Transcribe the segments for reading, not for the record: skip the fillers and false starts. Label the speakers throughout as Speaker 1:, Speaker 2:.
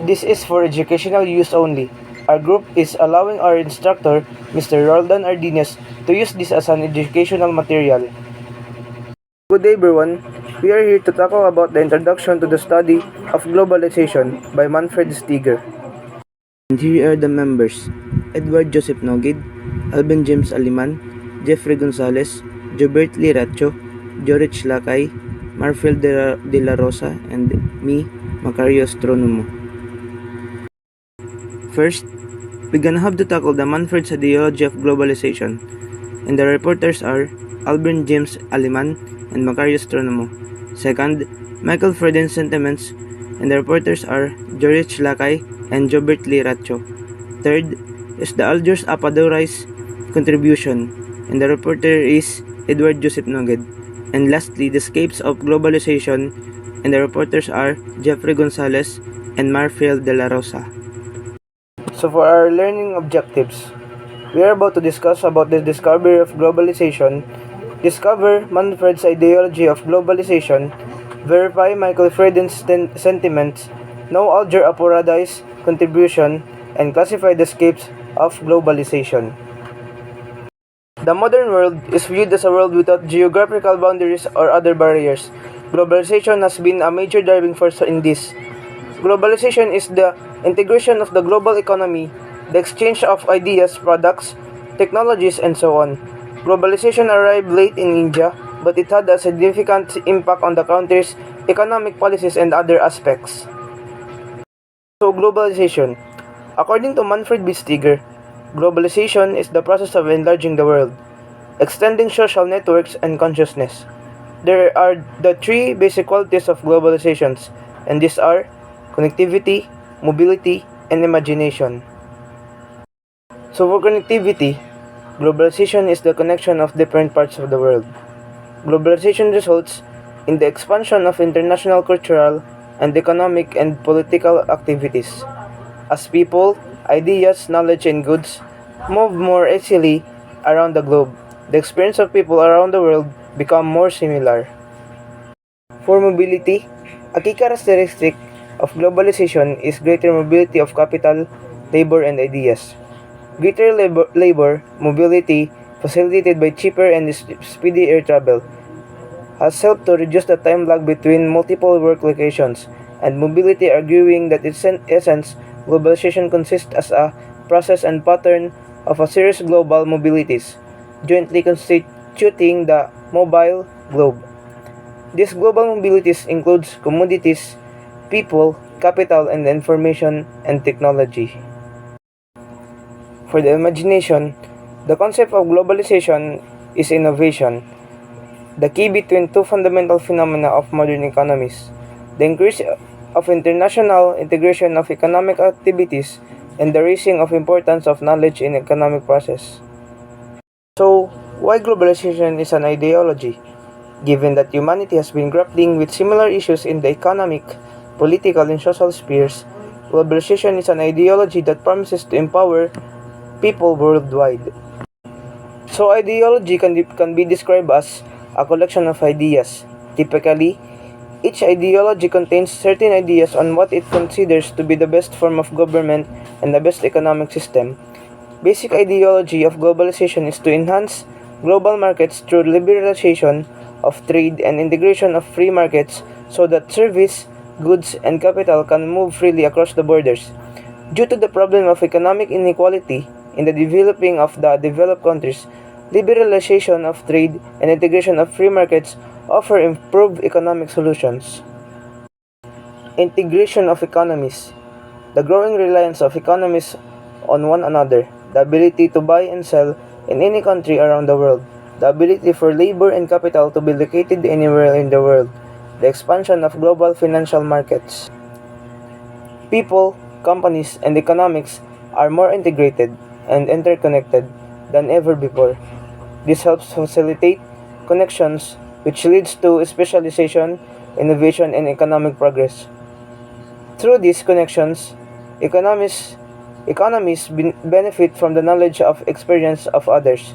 Speaker 1: This is for educational use only. Our group is allowing our instructor, Mr. Roldan Ardines, to use this as an educational material. Good day everyone. We are here to talk about the introduction to the study of globalization by Manfred Steger. And here are the members: Edward Joseph Nogid, Alvin James Aliman, Jeffrey Gonzalez, Jobert Liracho, Jorich Lakay, Marfil de la Rosa, and me, Macario Astronomo. First, we're gonna have to tackle the Manfred's ideology of globalization, and the reporters are Alvin James Aliman and Macario Astronomo. Second, Michael Freden's sentiments, and the reporters are Jorich Lakay and Jobert Liracho. Third is the Aljurs Apadorai's contribution, and the reporter is Edward Joseph Noged. And lastly, the Scapes of Globalization, and the reporters are Jeffrey Gonzalez and Marfiel de la Rosa. So for our learning objectives, we are about to discuss about the discovery of globalization, discover Manfred's ideology of globalization, verify Michael Freden's sentiments, know Alger Aporadai's contribution, and classify the scapes of globalization. The modern world is viewed as a world without geographical boundaries or other barriers. Globalization has been a major driving force in this. Globalization is the integration of the global economy, the exchange of ideas, products, technologies, and so on. Globalization arrived late in India, but it had a significant impact on the country's economic policies and other aspects. So, globalization. According to Manfred B. Steger, globalization is the process of enlarging the world, extending social networks and consciousness. There are the three basic qualities of globalizations, and these are connectivity, mobility, and imagination. So for connectivity, globalization is the connection of different parts of the world. Globalization results in the expansion of international cultural and economic and political activities, as people, ideas, knowledge, and goods move more easily around the globe. The experience of people around the world become more similar. For mobility, a key characteristic of globalization is greater mobility of capital, labor, and ideas. Greater labor mobility, facilitated by cheaper and speedy air travel, has helped to reduce the time lag between multiple work locations, and mobility arguing that its essence, globalization consists as a process and pattern of a series of global mobilities, jointly constituting the mobile globe. These global mobilities includes commodities, people, capital, and information and technology. For the imagination, the concept of globalization is innovation, the key between two fundamental phenomena of modern economies: the increase of international integration of economic activities and the raising of importance of knowledge in economic process. So, why globalization is an ideology? Given that humanity has been grappling with similar issues in the economic, political, and social spheres, globalization is an ideology that promises to empower people worldwide. So ideology can be described as a collection of ideas. Typically, each ideology contains certain ideas on what it considers to be the best form of government and the best economic system. Basic ideology of globalization is to enhance global markets through liberalization of trade and integration of free markets so that service, goods, and capital can move freely across the borders. Due to the problem of economic inequality in the developing of the developed countries, liberalization of trade and integration of free markets offer improved economic solutions. Integration of economies. The growing reliance of economies on one another, the ability to buy and sell in any country around the world, the ability for labor and capital to be located anywhere in the world, the expansion of global financial markets. People, companies, and economics are more integrated and interconnected than ever before. This helps facilitate connections, which leads to specialization, innovation, and economic progress. Through these connections, economies benefit from the knowledge of experience of others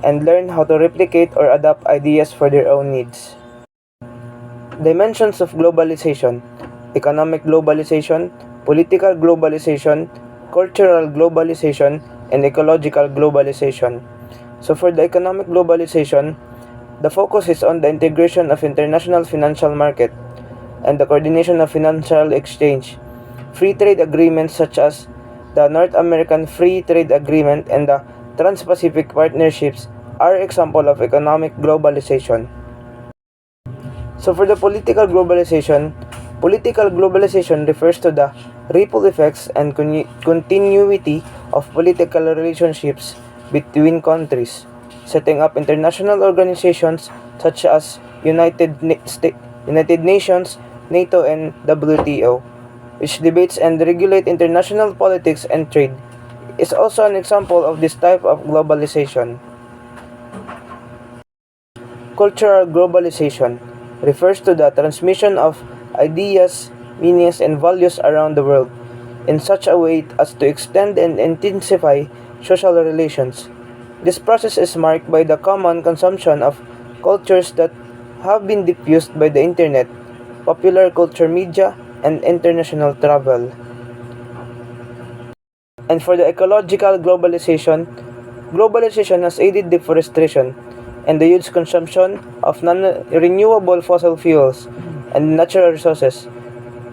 Speaker 1: and learn how to replicate or adapt ideas for their own needs. Dimensions of globalization. economic globalization, political globalization, cultural globalization, and ecological globalization. So for the economic globalization, the focus is on the integration of international financial market and the coordination of financial exchange. Free trade agreements such as the North American Free Trade Agreement and the Trans-Pacific Partnerships are example of economic globalization. So for the political globalization refers to the ripple effects and continuity of political relationships between countries, setting up international organizations such as United Nations, NATO, and WTO, which debates and regulate international politics and trade, is also an example of this type of globalization. Cultural globalization refers to the transmission of ideas, meanings, and values around the world in such a way as to extend and intensify social relations. This process is marked by the common consumption of cultures that have been diffused by the internet, popular culture media, and international travel. And for the ecological globalization, globalization has aided deforestation and the huge consumption of non-renewable fossil fuels and natural resources.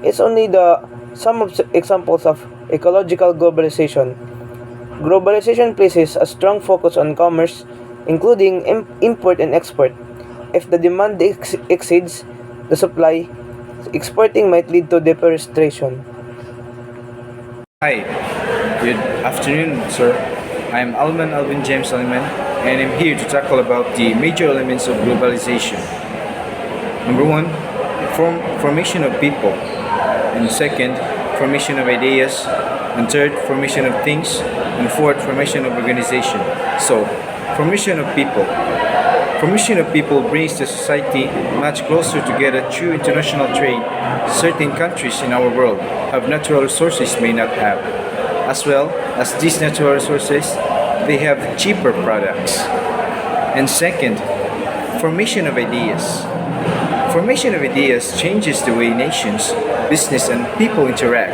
Speaker 1: It's only the some of examples of ecological globalization. Globalization places a strong focus on commerce, including import and export. If the demand exceeds the supply, exporting might lead to deforestation.
Speaker 2: Hi, good afternoon, sir. I'm Alvin James Aliman, and I'm here to tackle about the major elements of globalization. Number one, formation of people, and second, formation of ideas, and third, formation of things, and fourth, formation of organization. So, formation of people. Formation of people brings the society much closer together through international trade. Certain countries in our world have natural resources may not have. As well as these natural resources, they have cheaper products. And second, formation of ideas. Formation of ideas changes the way nations, business, and people interact,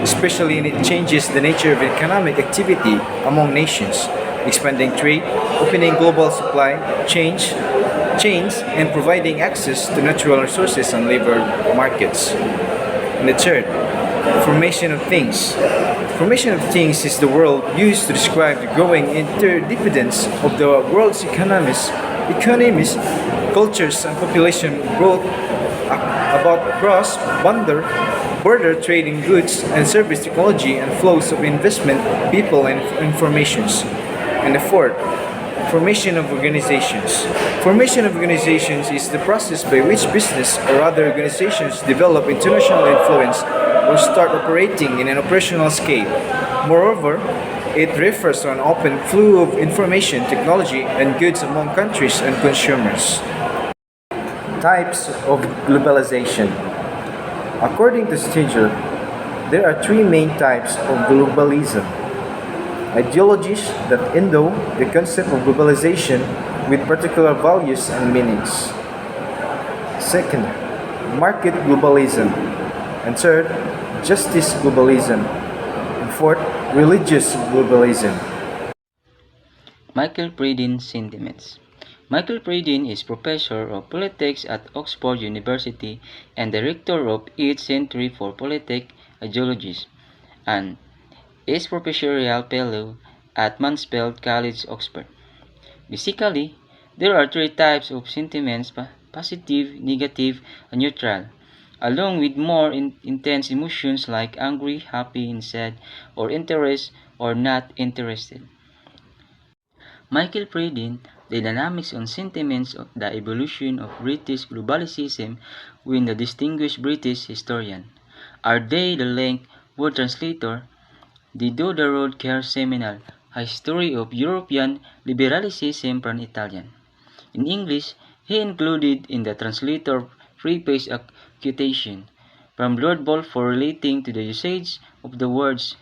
Speaker 2: especially when it changes the nature of economic activity among nations, expanding trade, opening global supply chains, and providing access to natural resources and labor markets. And the third, formation of things. Formation of things is the word used to describe the growing interdependence of the world's economies, cultures, and population growth about border trade in goods and service technology and flows of investment, people, and informations. And the fourth, formation of organizations. Formation of organizations is the process by which business or other organizations develop international influence or start operating in an operational scale. Moreover, it refers to an open flow of information, technology, and goods among countries and consumers. Types of globalization. According to Stager, there are three main types of globalism. Ideologies that endow the concept of globalization with particular values and meanings. Second, market globalism. And third, justice globalism. And fourth, religious globalism.
Speaker 3: Michael Pradin sentiments. Michael Pradin is professor of politics at Oxford University and director of its Centre for Politic Ideologies, and is professorial fellow at Mansfield College, Oxford. Basically, there are three types of sentiments: positive, negative, and neutral, along with more intense emotions like angry, happy, and sad, or interest or not interested. Michael Pradin, The Dynamics on Sentiments of the Evolution of British Globalicism, with the distinguished British historian. Are they the link word translator? The Do the Road Care Seminal, A History of European Liberalism from Italian. In English, he included in the translator preface a quotation from Lord Balfour relating to the usage of the words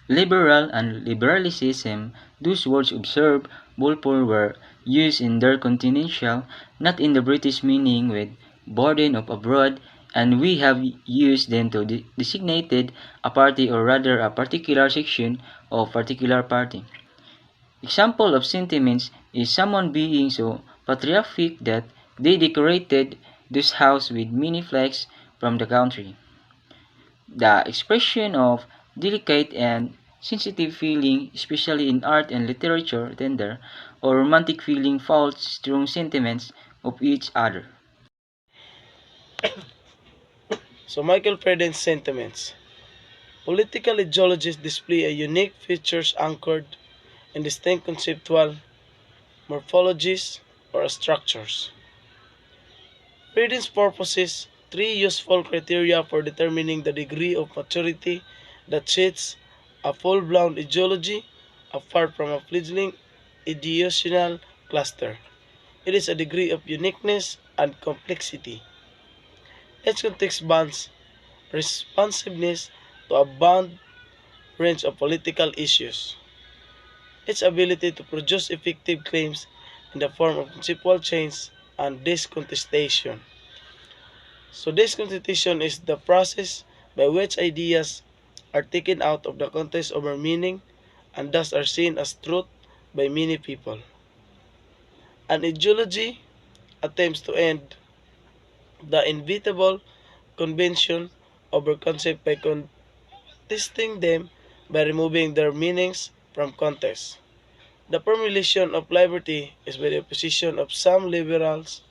Speaker 3: liberal and liberalism. Those words, observed Balfour, were used in their continental, not in the British meaning, with burden of abroad and we have used them to designated a party or rather a particular section of particular party. Example of sentiments is someone being so patriotic that they decorated this house with many flags from the country. The expression of delicate and sensitive feeling, especially in art and literature, tender or romantic feeling false strong sentiments of each other.
Speaker 4: So Michael Freden's sentiments. Political ideologies display a unique features anchored in distinct conceptual morphologies or structures. Freden's purposes three useful criteria for determining the degree of maturity that sets a full-blown ideology apart from a fledgling ideational cluster. It is a degree of uniqueness and complexity. Each context bands responsiveness to a bound range of political issues. Its ability to produce effective claims in the form of conceptual change and discontestation. So discontestation is the process by which ideas are taken out of the context of their meaning and thus are seen as truth by many people. An ideology attempts to end the inevitable convention over concepts by contesting them by removing their meanings from context. The formulation of liberty is by the opposition of some liberals.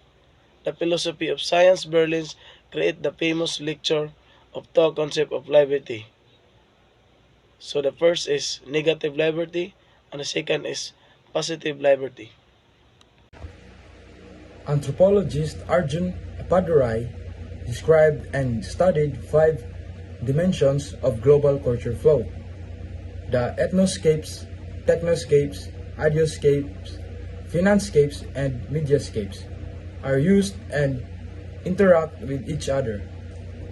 Speaker 4: The philosophy of science Berlin create the famous lecture of the concept of liberty. So the first is negative liberty and the second is positive liberty.
Speaker 5: Anthropologist Arjun Appadurai described and studied five dimensions of global culture flow: the ethnoscapes, technoscapes, ideoscapes, financescapes, and mediascapes are used and interact with each other.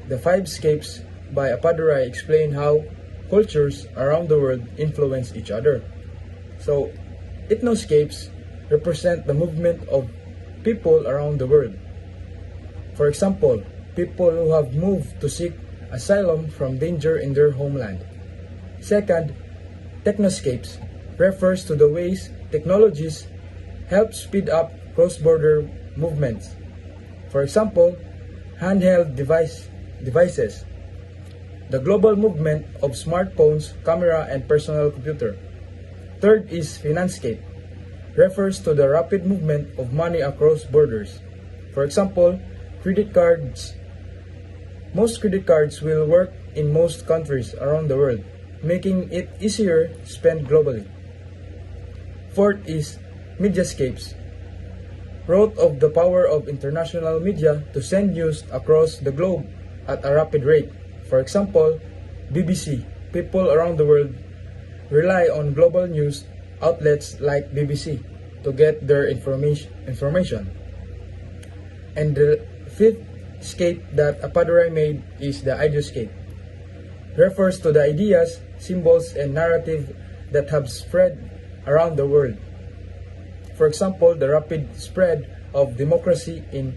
Speaker 5: The five scapes by Appadurai explain how cultures around the world influence each other. So, ethnoscapes represent the movement of people around the world. For example, people who have moved to seek asylum from danger in their homeland. Second, technoscapes refers to the ways technologies help speed up cross-border movements. For example, handheld devices, the global movement of smartphones, camera, and personal computer. Third is financescape, refers to the rapid movement of money across borders. For example, credit cards. Most credit cards will work in most countries around the world, making it easier to spend globally. Fourth is mediascapes, wrote of the power of international media to send news across the globe at a rapid rate. For example, BBC. People around the world rely on global news outlets like BBC to get their information. And the fifth scape that Appadurai made is the ideoscape. Refers to the ideas, symbols, and narrative that have spread around the world. For example, the rapid spread of democracy in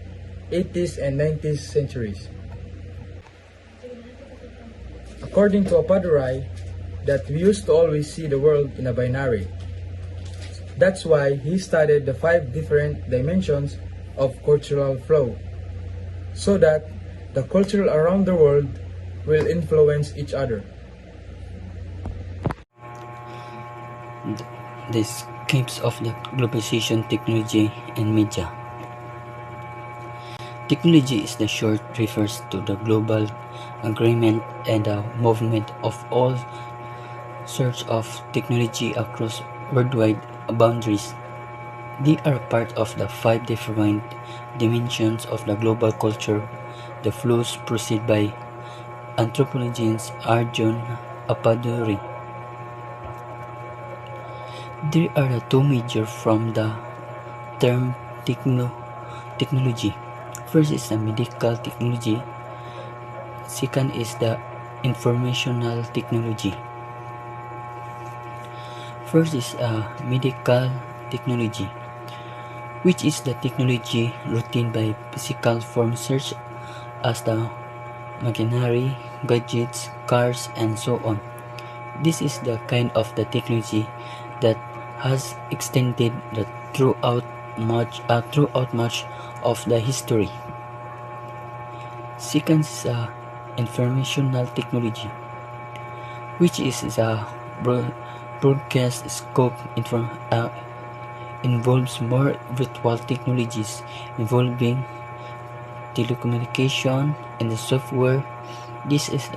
Speaker 5: 80s and 90s centuries. According to Appadurai, that we used to always see the world in a binary. That's why he studied the five different dimensions of cultural flow, so that the culture around the world will influence each other.
Speaker 3: The scapes of the globalization, technology, and media. Technology is the short refers to the global agreement and the movement of all sorts of technology across worldwide boundaries. They are part of the five different dimensions of the global culture. The flows proceed by anthropologist Arjun Appadurai. There are the two major from the term technology. First is the medical technology. Second is the informational technology. First is medical technology, which is the technology routine by physical form such as the machinery, gadgets, cars, and so on. This is the kind of the technology that has extended throughout much of the history. Second is informational technology, which is the broadcast scope involves more virtual technologies involving telecommunication and the software. This is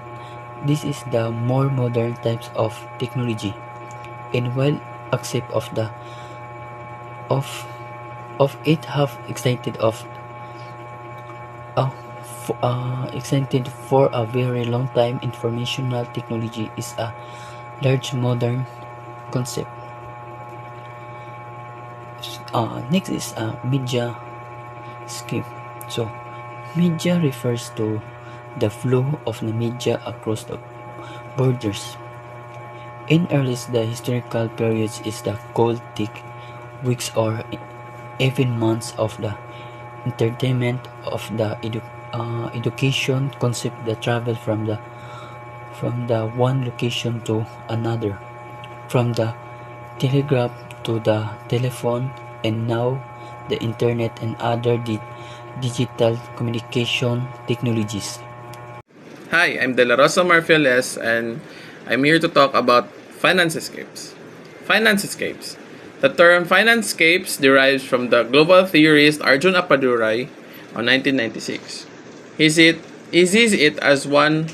Speaker 3: this is the more modern types of technology, and while accept of of it have uh, extended for a very long time. Informational technology is a large modern concept. Next is media scape. So media refers to the flow of the media across the borders. In earliest the historical periods is the cold thick weeks or even months of the entertainment of the education concept that travel from the one location to another, from the telegraph to the telephone, and now the internet and other digital communication technologies.
Speaker 6: Hi, I'm De La Rosa Marfiales, and I'm here to talk about finance escapes. Finance escapes. The term finance escapes derives from the global theorist Arjun Appadurai on 1996. He sees it as one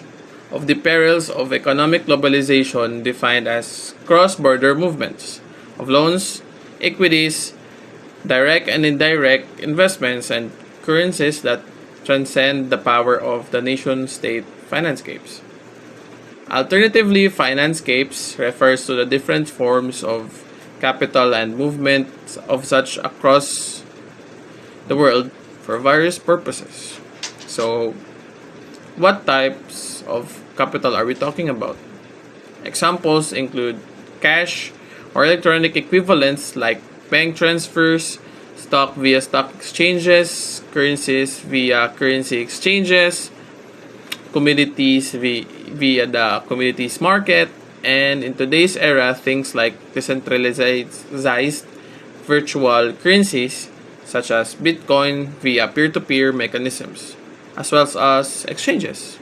Speaker 6: of the perils of economic globalization, defined as cross-border movements of loans, equities, direct and indirect investments, and currencies that transcend the power of the nation state financescapes. Alternatively, financescapes refers to the different forms of capital and movement of such across the world for various purposes. So, what types of capital are we talking about? Examples include cash or electronic equivalents like bank transfers, stock via stock exchanges, currencies via currency exchanges, commodities via the commodities market, and in today's era, things like decentralized virtual currencies such as Bitcoin via peer to peer mechanisms, as well as exchanges.